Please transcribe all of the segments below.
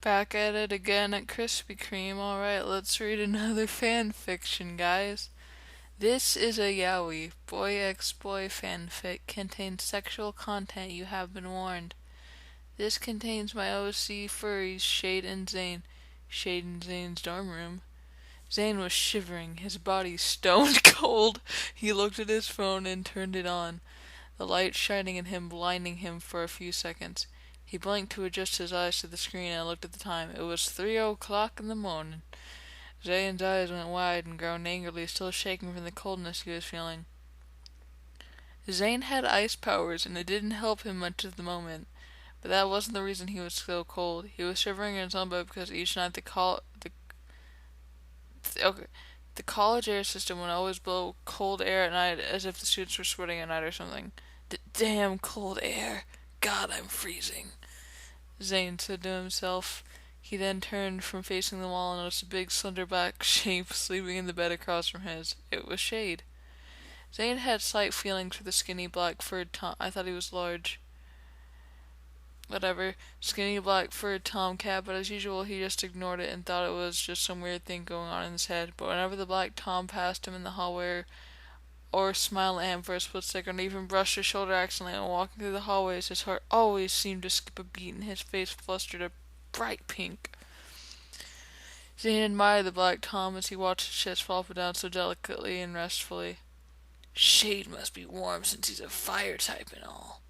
Back at it again at Krispy Kreme. Alright, let's read another fan fiction, guys. This is a yaoi. Boy X Boy fanfic contains sexual content, you have been warned. This contains my OC furries, Shade and Zane. Shade and Zane's dorm room. Zane was shivering, his body stone cold. He looked at his phone and turned it on, the light shining at him, blinding him for a few seconds. He blinked to adjust his eyes to the screen and looked at the time. It was 3 o'clock in the morning. Zane's eyes went wide and groaned angrily, still shaking from the coldness he was feeling. Zane had ice powers, and it didn't help him much at the moment. But that wasn't the reason he was so cold. He was shivering in his own bed because each night the college air system would always blow cold air at night, as if the students were sweating at night or something. Damn cold air. God, I'm freezing, Zane said to himself. He then turned from facing the wall and noticed a big, slender black shape sleeping in the bed across from his. It was Shade. Zane had slight feelings for the skinny, black-furred Tom. I thought he was large. Whatever. Skinny, black-furred tomcat, but as usual, he just ignored it and thought it was just some weird thing going on in his head. But whenever the black Tom passed him in the hallway or smiled at him for a split second, or even brushed his shoulder accidentally when walking through the hallways, his heart always seemed to skip a beat and his face flustered a bright pink. Zane admired the black Tom as he watched his chest fall up and down so delicately and restfully. Shade must be warm since he's a fire type and all.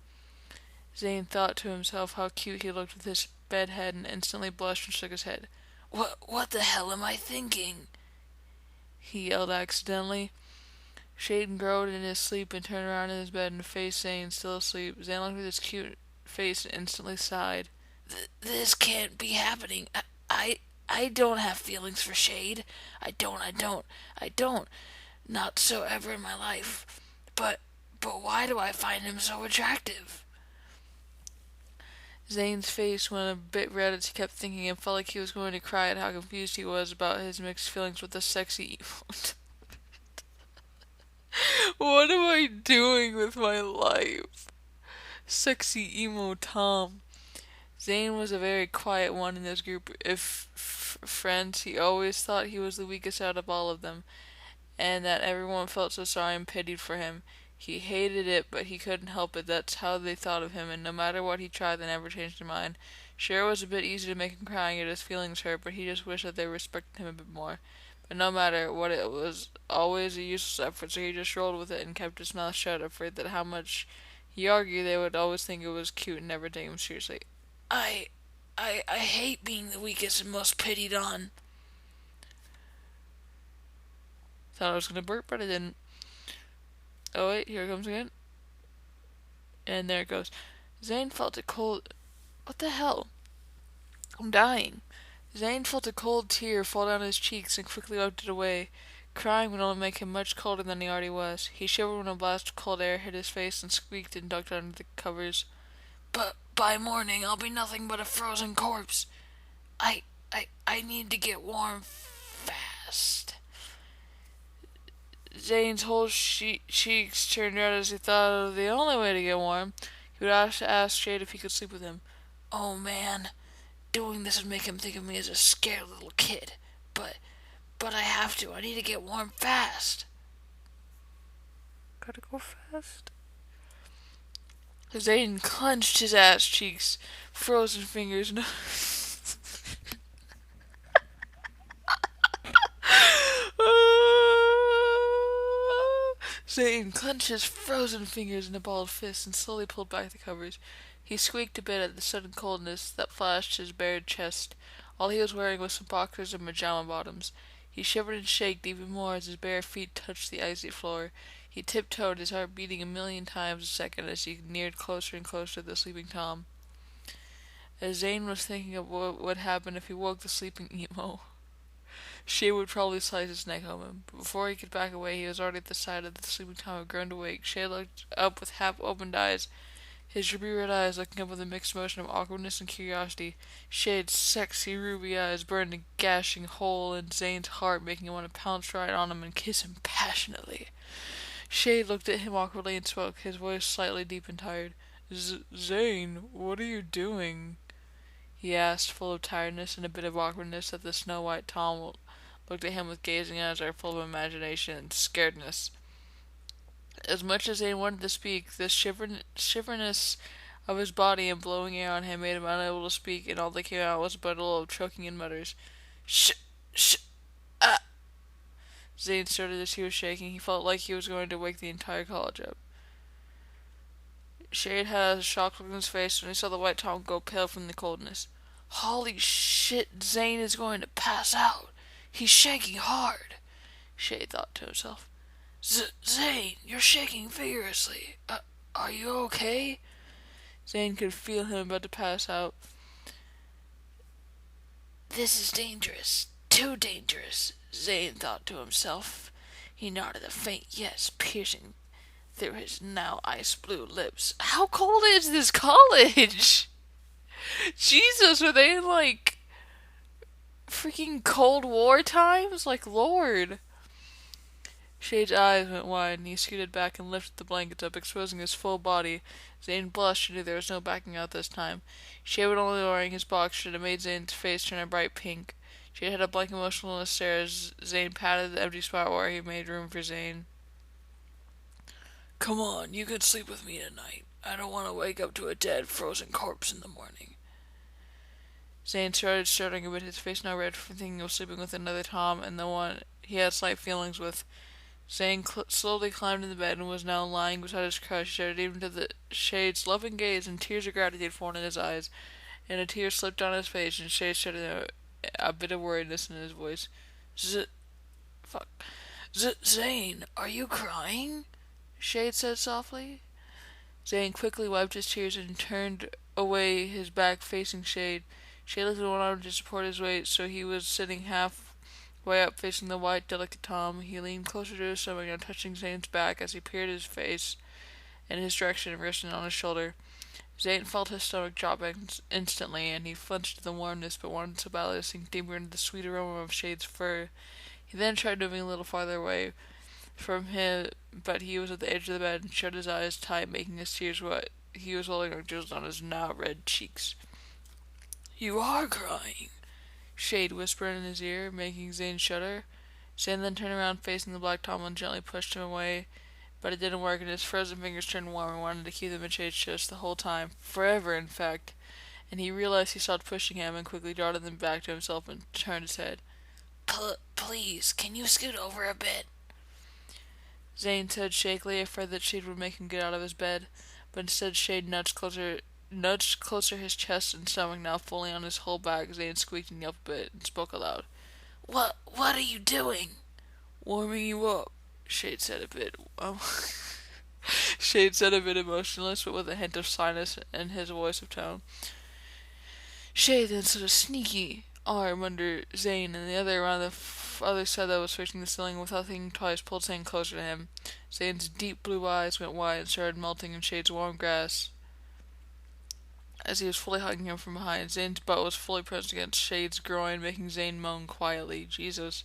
Zane thought to himself how cute he looked with his bed head and instantly blushed and shook his head. What the hell am I thinking? He yelled accidentally. Shade groaned in his sleep and turned around in his bed and faced Zane, still asleep. Zane looked at his cute face and instantly sighed. This can't be happening. I don't have feelings for Shade. I don't. Not so ever in my life. But why do I find him so attractive? Zane's face went a bit red as he kept thinking and felt like he was going to cry at how confused he was about his mixed feelings with the sexy emote. What am I doing with my life? Sexy emo Tom. Zane was a very quiet one in this group of friends. He always thought he was the weakest out of all of them, and that everyone felt so sorry and pitied for him. He hated it, but he couldn't help it. That's how they thought of him, and no matter what he tried, they never changed their mind. Sure, it was a bit easy to make him cry and get his feelings hurt, but he just wished that they respected him a bit more. But no matter what, it was always a useless effort, so he just rolled with it and kept his mouth shut, afraid that how much he argued they would always think it was cute and never take him seriously. I I hate being the weakest and most pitied on. Thought I was gonna burp, but I didn't. Oh wait, here it comes again. And there it goes. Zane felt a cold... What the hell? I'm dying. Zane felt a cold tear fall down his cheeks and quickly wiped it away. Crying would only make him much colder than he already was. He shivered when a blast of cold air hit his face and squeaked and ducked under the covers. But by morning I'll be nothing but a frozen corpse. I need to get warm fast. Zane's whole cheeks turned red as he thought of the only way to get warm. He would have to ask Shade if he could sleep with him. Oh man, doing this would make him think of me as a scared little kid. But I have to. I need to get warm fast. Gotta go fast. Zane clenched his ass cheeks, frozen fingers. Zane clenched his frozen fingers in a balled fist and slowly pulled back the covers. He squeaked a bit at the sudden coldness that flashed his bared chest. All he was wearing was some boxers and pajama bottoms. He shivered and shook even more as his bare feet touched the icy floor. He tiptoed, his heart beating a million times a second as he neared closer and closer to the sleeping Tom. As Zane was thinking of what would happen if he woke the sleeping emo, Shay would probably slice his neck open. But before he could back away, he was already at the side of the sleeping Tom who groaned awake. Shay looked up with half-opened eyes, his ruby red eyes looking up with a mixed motion of awkwardness and curiosity. Shay's sexy ruby eyes burned a gashing hole in Zane's heart, making him want to pounce right on him and kiss him passionately. Shay looked at him awkwardly and spoke, his voice slightly deep and tired. Zane, what are you doing? he asked, full of tiredness and a bit of awkwardness that the snow-white Tom looked at him with gazing eyes that were full of imagination and scaredness. As much as Zane wanted to speak, the shiveriness of his body and blowing air on him made him unable to speak, and all that came out was a bundle of choking and mutters. Shh, shh, ah. Zane started as he was shaking. He felt like he was going to wake the entire college up. Shade had a shocked look on his face when he saw the white Tom go pale from the coldness. Holy shit, Zane is going to pass out. He's shaking hard, Shade thought to himself. Zane, you're shaking vigorously. Are you okay? Zane could feel him about to pass out. This is dangerous. Too dangerous, Zane thought to himself. He nodded a faint yes, piercing through his now ice-blue lips. How cold is this college? Jesus, are they in, like, freaking Cold War times? Like, Lord. Shade's eyes went wide, and he scooted back and lifted the blankets up, exposing his full body. Zane blushed and knew there was no backing out this time. Shade was only wearing his boxers, and it made Zane's face turn a bright pink. Shade had a blank emotionless stare as Zane patted the empty spot where he made room for Zane. Come on, you can sleep with me tonight. I don't want to wake up to a dead, frozen corpse in the morning. Zane started starting a bit, his face now red from thinking of sleeping with another Tom and the one he had slight feelings with. Zane slowly climbed into bed and was now lying beside his crush. He stared even to the Shade's loving gaze, and tears of gratitude formed in his eyes, and a tear slipped down his face, and Shade started a bit of worriedness in his voice. Zane, are you crying? Shade said softly. Zane quickly wiped his tears and turned away, his back facing Shade. Shade lifted one arm to support his weight, so he was sitting halfway up facing the white, delicate Tom. He leaned closer to his stomach, now touching Zane's back as he peered his face in his direction and resting on his shoulder. Zane felt his stomach drop instantly, and he flinched at the warmness, but wanted so badly to sink deeper into the sweet aroma of Shade's fur. He then tried moving a little farther away from him, but he was at the edge of the bed and shut his eyes tight, making his tears wet. He was holding on drizzled on his now red cheeks. You are crying, Shade whispered in his ear, making Zane shudder. Zane then turned around facing the black Tom and gently pushed him away, but it didn't work, and his frozen fingers turned warm and wanted to keep them in Shade's chest the whole time. Forever, in fact. And he realized he stopped pushing him and quickly darted them back to himself and turned his head. Please, can you scoot over a bit? Zane said shakily, afraid that Shade would make him get out of his bed, but instead Shade nudged closer his chest and stomach, now fully on his whole back. Zane squeaked and yelped a bit and spoke aloud. What are you doing? Warming you up, Shade said a bit. Shade said a bit emotionless, but with a hint of slyness in his voice of tone. Shade then sort of sneaky arm under Zane, and the other around the other side that was facing the ceiling. Without thinking twice, pulled Zane closer to him. Zane's deep blue eyes went wide and started melting in Shade's warm grasp as he was fully hugging him from behind. Zane's butt was fully pressed against Shade's groin, making Zane moan quietly. Jesus.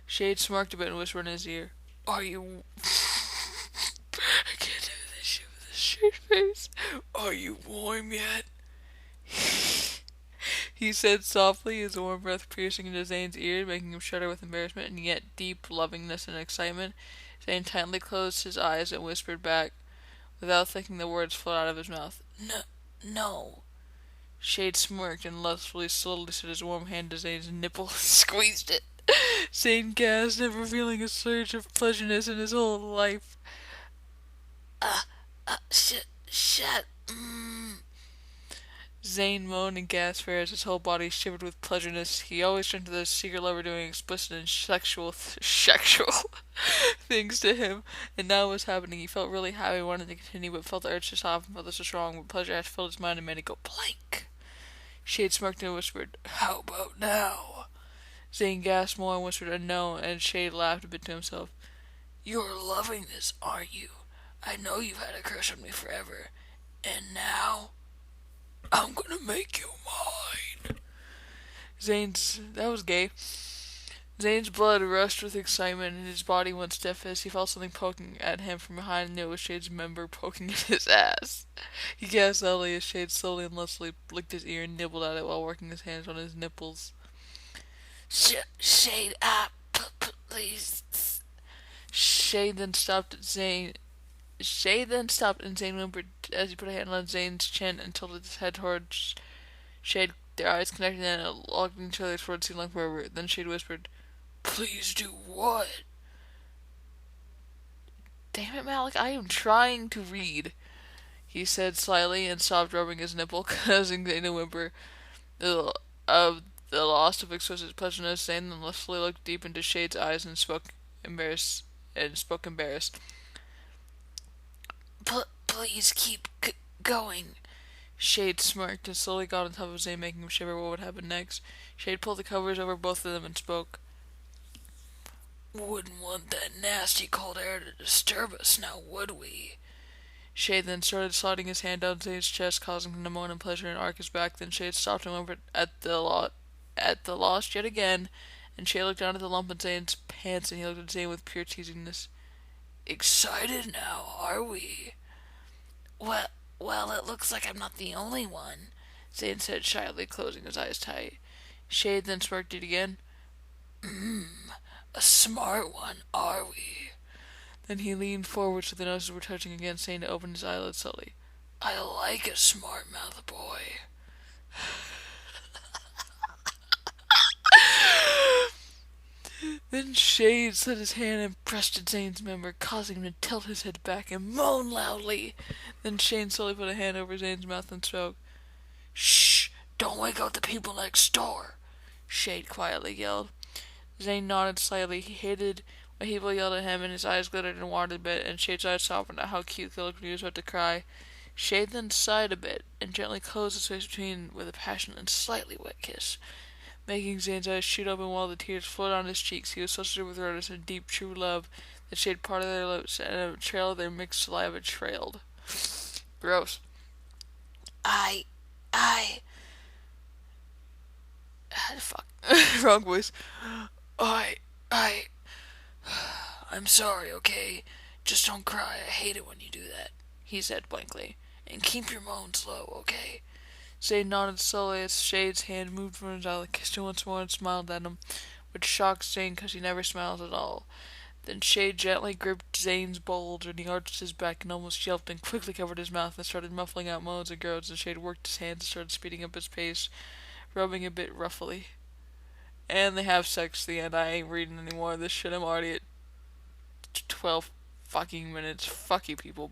Shade smirked a bit and whispered in his ear, Are you... I can't do this shit with this straight face. Are you warm yet? He said softly, his warm breath piercing into Zane's ear, making him shudder with embarrassment and yet deep lovingness and excitement. Zane tightly closed his eyes and whispered back, without thinking the words flowed out of his mouth. No. Shade smirked and lustfully slowly set his warm hand to Zane's nipple and squeezed it. Zane gasped, never feeling a surge of pleasureness in his whole life. Shut. Zane moaned and gasped as his whole body shivered with pleasureness. He always turned to the secret lover doing explicit and sexual things to him, and now it was happening. He felt really happy, wanted to continue, but felt the urge to stop and felt this was wrong, but pleasure had filled his mind and made it go blank. Shade smirked and whispered, How about now? Zane gasped more and whispered a no, and Shade laughed a bit to himself. You're loving this, aren't you? I know you've had a crush on me forever, and now I'm gonna make you mine. That was gay. Zane's blood rushed with excitement and his body went stiff as he felt something poking at him from behind and knew it was Shade's member poking at his ass. He gasped loudly as Shade slowly and lustily licked his ear and nibbled at it while working his hands on his nipples. Shade, please. Shade then stopped at Zane. Shade then stopped and Zane whimpered as he put a hand on Zane's chin and tilted his head towards Shade. Their eyes connected and locked each other for what seemed like forever. Then Shade whispered, "Please do what?" "Damn it, Malik, I am trying to read," he said slyly and stopped rubbing his nipple, causing Zane to whimper. Of the loss of exquisite pleasantness, Zane then lustfully looked deep into Shade's eyes and spoke embarrassed. Please keep going." Shade smirked and slowly got on top of Zane, making him shiver what would happen next. Shade pulled the covers over both of them and spoke. "Wouldn't want that nasty cold air to disturb us now, would we?" Shade then started sliding his hand down Zane's chest, causing him to moan in pleasure and arc his back. Then Shade stopped and went at the lost yet again, and Shade looked down at the lump in Zane's pants, and he looked at Zane with pure teasingness. "Excited now, are we?" Well, it looks like I'm not the only one," Zane said shyly, closing his eyes tight. Shade then smirked it again. A smart one, are we?" Then he leaned forward so the noses were touching again, saying to open his eyelids slowly. "I like a smart mouth boy." Then Shade slid his hand and pressed at Zane's member, causing him to tilt his head back and moan loudly. Then Shade slowly put a hand over Zane's mouth and spoke. "Shh! Don't wake up the people next door!" Shade quietly yelled. Zane nodded slightly. He hated when people yelled at him, and his eyes glittered and watered a bit, and Shade's eyes softened at how cute they looked when he was about to cry. Shade then sighed a bit, and gently closed his face between with a passionate and slightly wet kiss, making Zane's eyes shoot open while the tears flowed on his cheeks. He was so stirred with earnest and deep, true love that Shade parted their lips, and a trail of their mixed saliva trailed. Gross. I... Fuck. Wrong voice. I... I'm sorry, okay? Just don't cry. I hate it when you do that," he said blankly. "And keep your moans low, okay?" Zane nodded slowly as Shade's hand moved from his eye, kissed him once more and smiled at him, which shocked Zane because he never smiles at all. Then Shade gently gripped Zane's bulge and he arched his back and almost yelped and quickly covered his mouth and started muffling out moans and groans, and Shade worked his hands and started speeding up his pace, rubbing a bit roughly. And they have sex at the end. I ain't reading any more of this shit. I'm already at 12 fucking minutes. Fuck you people.